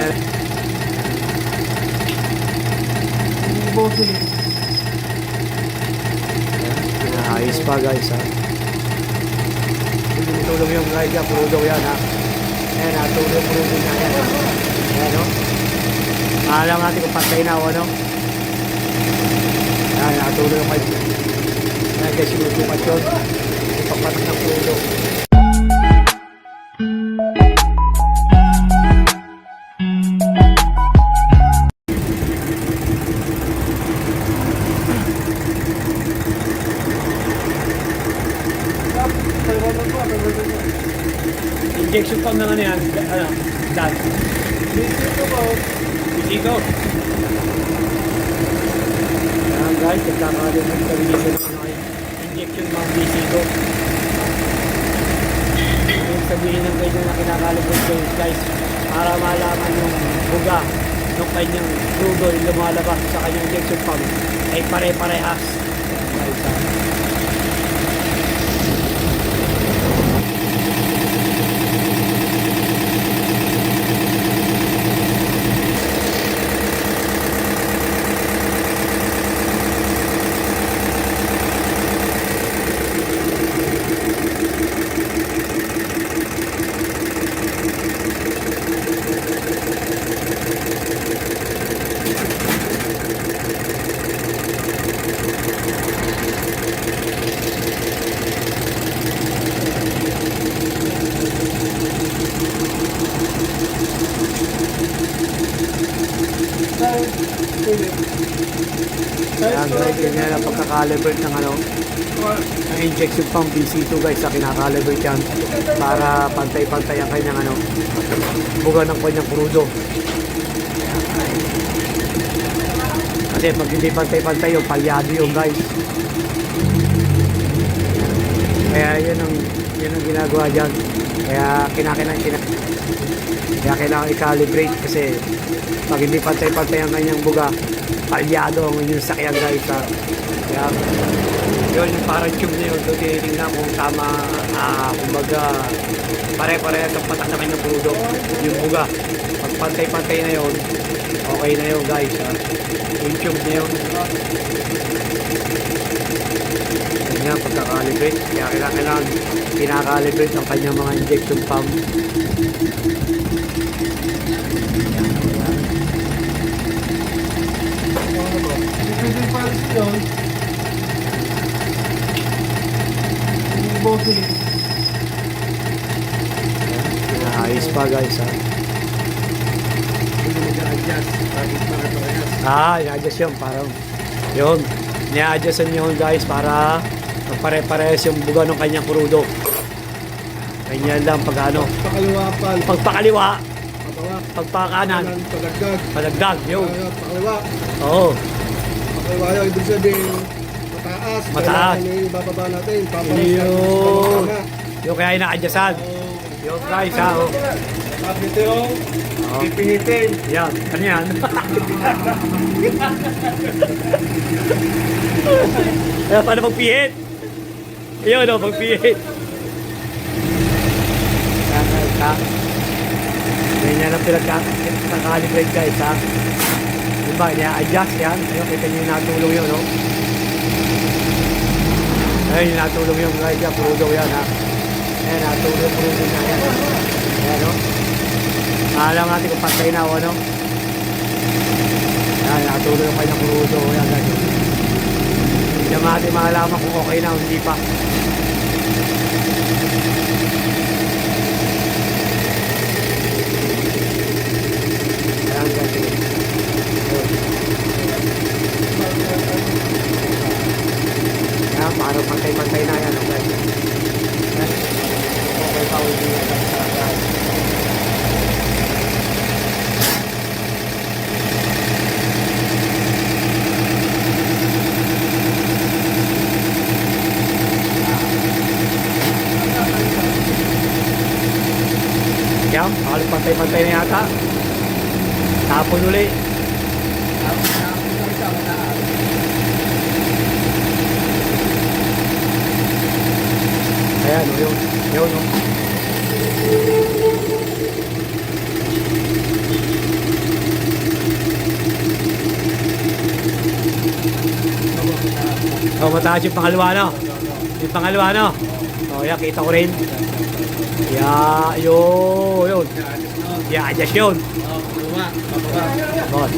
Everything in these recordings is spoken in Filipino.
Ganyan. Ayos pa guys ha. Tulong yung ride niya, puro daw yan ha. Ayan ha, tulong niya yan ha. Ayan o. Alam natin kung patay na o ano. Ayan, natulong yung ride. Ayan guys, sinutukat yun. Ipapatak ng puro. Injection pump na ano yan? Ano? Dad? Bisiko po. Bisiko? Ayan guys, nagkakalit ng combination ng ano, injection pump bisiko. Yung sabihin ng ganyan na kinakalit ng guys para malaman yung buga ng kanyang crudo yung lumalabas sa kanyang injection pump ay pare-parehas. Guys, ayan guys, ganyan ang pagkakalibrate ng ano ng injection pump BC2 guys sa kinakalibrate yan para pantay-pantay ang kanyang ano buga ng kanyang crudo. Kasi pag hindi pantay-pantay yung palyado yung guys. Kaya yun ang ginagawa dyan. Kaya kailangan i-calibrate kasi pag hindi pantay-pantay ang kanyang buga, palyado ang inyong sakyan guys ha. Kaya yun yung parang tube na yun, so tinitingnan kung tama, kumbaga pare-parehas ang patak na kanyang crudo yung buga. Pag pantay-pantay na yun, okay na yun guys ha. Yung tube na yun ganyan pagka-calibrate. Kaya kailangan pinaka-calibrate ang kanyang mga injection pump. Ayos pa guys ha. I-adjust yun parang yun. I-adjustan yun guys para pare-parehas yung buga ng kanyang crudo. Ganyan lang pag ano. Pagpakaliwa. Pagpakanan. Padagdag. Yun. Pakaliwa. Oo. Pakaliwa yun. Ibig sabihin mataas. Kailangan ibababa natin. Yun. Yung kaya ina-adjustan. Yun guys ha. Kapit yung pipinitin. Yan. Ano yan? Paano magpihit? Ayun o, magpihit. Ganyan ang pinagkakalibrate guys ha. Diba, i-adjust yan. Ayun, kita nyo yung natulong yun, no? Ayun, yung natulong yung guys yan. Puro daw yan ha. Ayun, natulong na yan ha. Ayan, no? Alam natin kung patay na o ano. Ayan, natulong yung kanyang crudo. Ayan, guys. Hindi naman natin makalaman kung okay na o hindi pa. Ayan, guys. Ayan, parang pantay-pantay na yan. Okay. Ayan. Okay pa, hindi na guys. Yan, halos pantay-pantay na yata. Tapon uli. Ayan, yun. Yun, yun. Oh, mataas yung pangalawa, no? Yung pangalawa, no? Oh, yan, kita ko rin. Yun. I-adjust yun. Bon.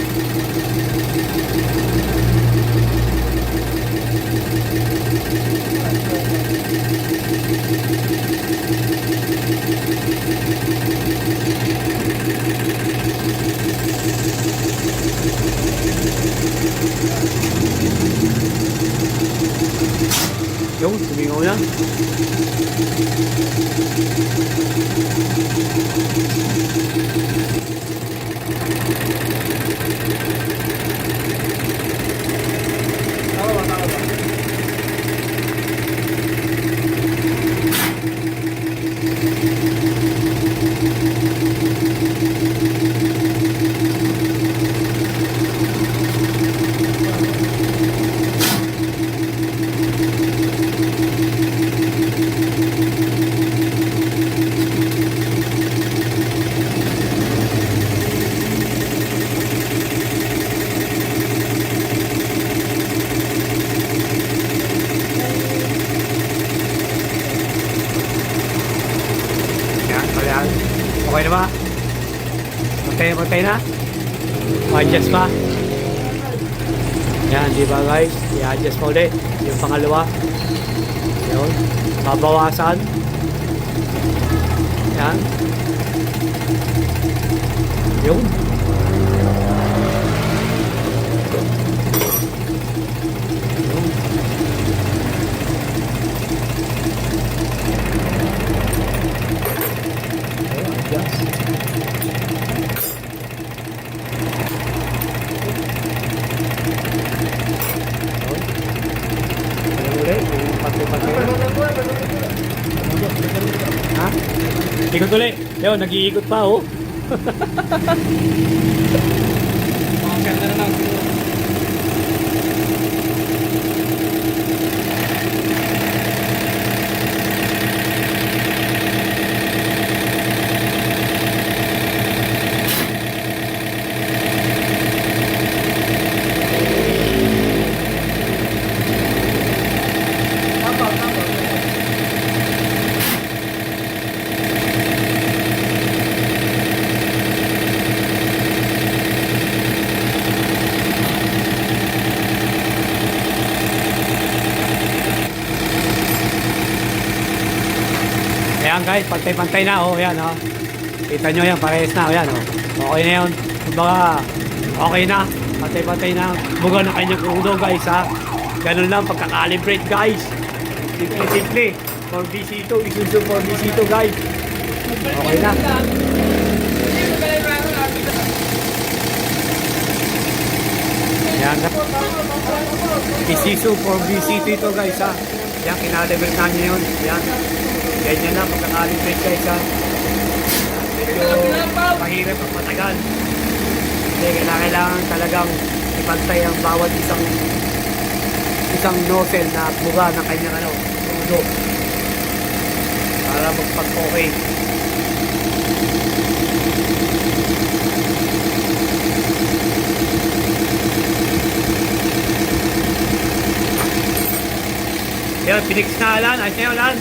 Yun, tumingaw na. Yan. Okay na ba? Pantay na? I-adjust pa? Yan, di ba guys? I-adjust pa ulit. Yung pangalawa. Yun. Babawasan. Yan. Yun. Ha? Ikot ulit. Yun, nag-iikot pa, oh. Ganda na lang. Ayan guys, pantay-pantay na, oh, yan, oh. Kita nyo yan, parehas na, oh, yan, oh. Okay na yun. Kumbaga, okay na. Pantay-pantay na. Buga na kanyang crudo, guys, ha. Ganun lang, pagkakalibrate, guys. Simple-simple. For DC2, isuso for DC2, guys. Okay na. Yan, Isuzu for DC2 ito, guys, ha. Yan, kinalibrate namin yun. Yan. Ganyan na, pagkakalibrate, guys, ha. Medyo mahirap at matagal. Hindi, kailangan talagang ipantay ang bawat isang nozzle na buga ng kanyang crudo para magpag-okay. Yan, pinix na, Alan. Ayos na yun, Alan.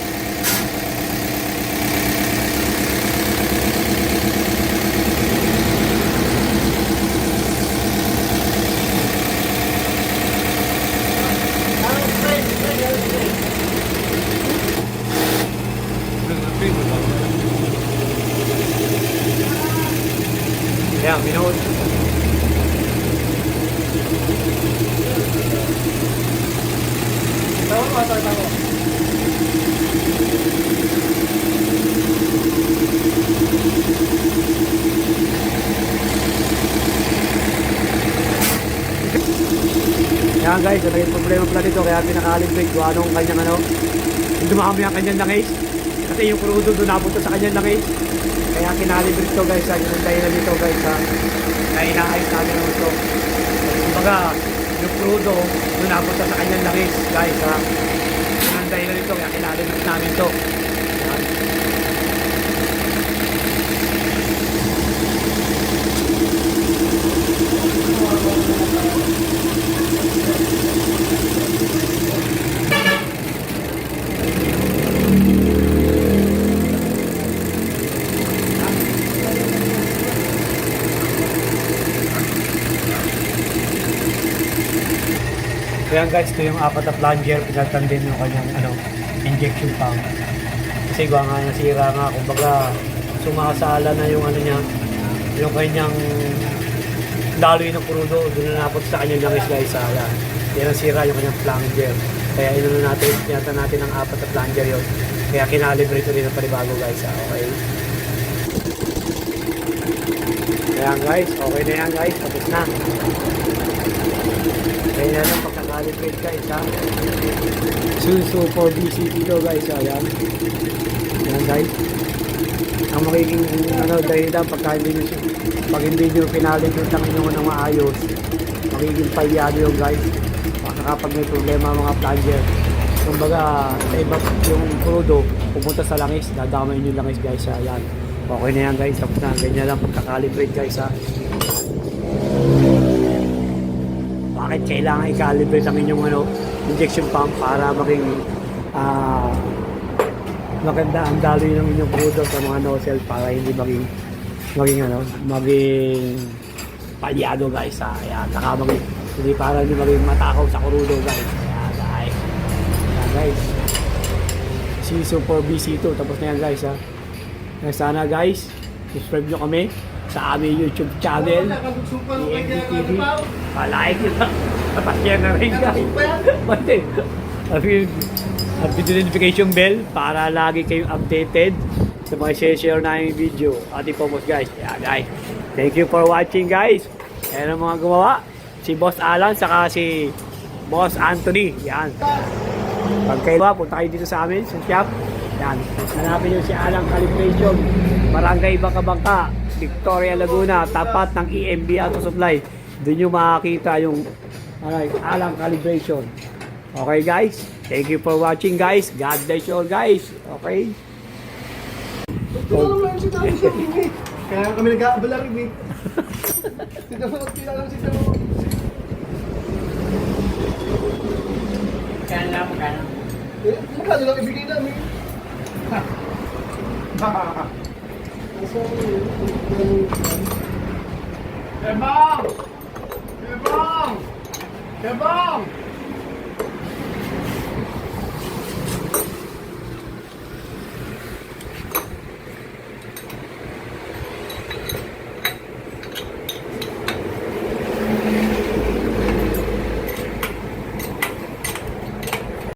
Yan, minuot. Tawo. Yan guys, naging problema pala dito kaya pinaka-alibrate kung anong kanyang yung dumami ang kanyang langis kasi yung crudo doon napunta sa kanyang langis kaya kinalibrate to guys, yun ang dahilan dito guys, na inaayos namin naman ito. Kumbaga yung crudo doon napunta sa kanyang langis guys, yun ang dahilan dito kaya kinalibrate namin ito. Kaya guys, ito yung apat na plunger, pinaltan din yung kanyang injection pump. Kasi gawa nga nasira nga, kumbaga sumakasala na yung niya, yung kanyang daloy ng crudo, doon na napot sa kanyang langis guys. Yan ang sira yung kanyang plunger. Kaya pinaltan natin ang apat na plunger yun. Kaya kinalibrate rin ng panibago guys. Okay. Kaya guys, okay na yan guys, tapos na. Kaya yan ang pagkakalibrate guys ha. Suso for BCT to guys, ayan. Ayan guys. Ang magiging dahilan pag hindi nyo pinalibrate ang inyong maayos, magiging palyado yung guys. Kapag may problema mga plunger, kumbaga sa iba yung crudo pupunta sa langis, dadamay nyo yung langis guys. Ayan. Okay na yan guys, tapos na. Ganyan lang pagkakalibrate guys ha. Bakit kailangan i-calibrate ang inyong injection pump para maging maganda ang daloy ng inyong crudo sa mga nozzle para hindi maging palyado guys ha. Ayan, hindi para hindi maging matakaw sa crudo guys. Ayan guys. Season 4 BC2, tapos na yan guys ha. Sana guys, subscribe nyo kami sa aming YouTube channel, EMBTV. Palike nyo na. Tapasyan na rin guys. Pati, at notification bell para lagi kayong updated sa mga share na yung video. Ating pumos guys. Yeah guys. Thank you for watching guys. Ayan ang mga gumawa. Si Boss Alan saka si Boss Anthony. Yan. Pag kayo punta kayo dito sa amin sa shop. Yan. Hanapin nyo si Alang Calibration. Barangay Bangka-Bangka, Victoria, Laguna. Tapat ng EMB Auto Supply. Doon nyo makakita yung Alang Calibration. Okay guys? Thank you for watching guys. God bless you all guys. Okay? Kaya kami nag-aabala rin eh. Sino mo lang si Tamo? Kaya lang magkano? Magkano lang ibigay namin? Kebang! Kebang! Kebang!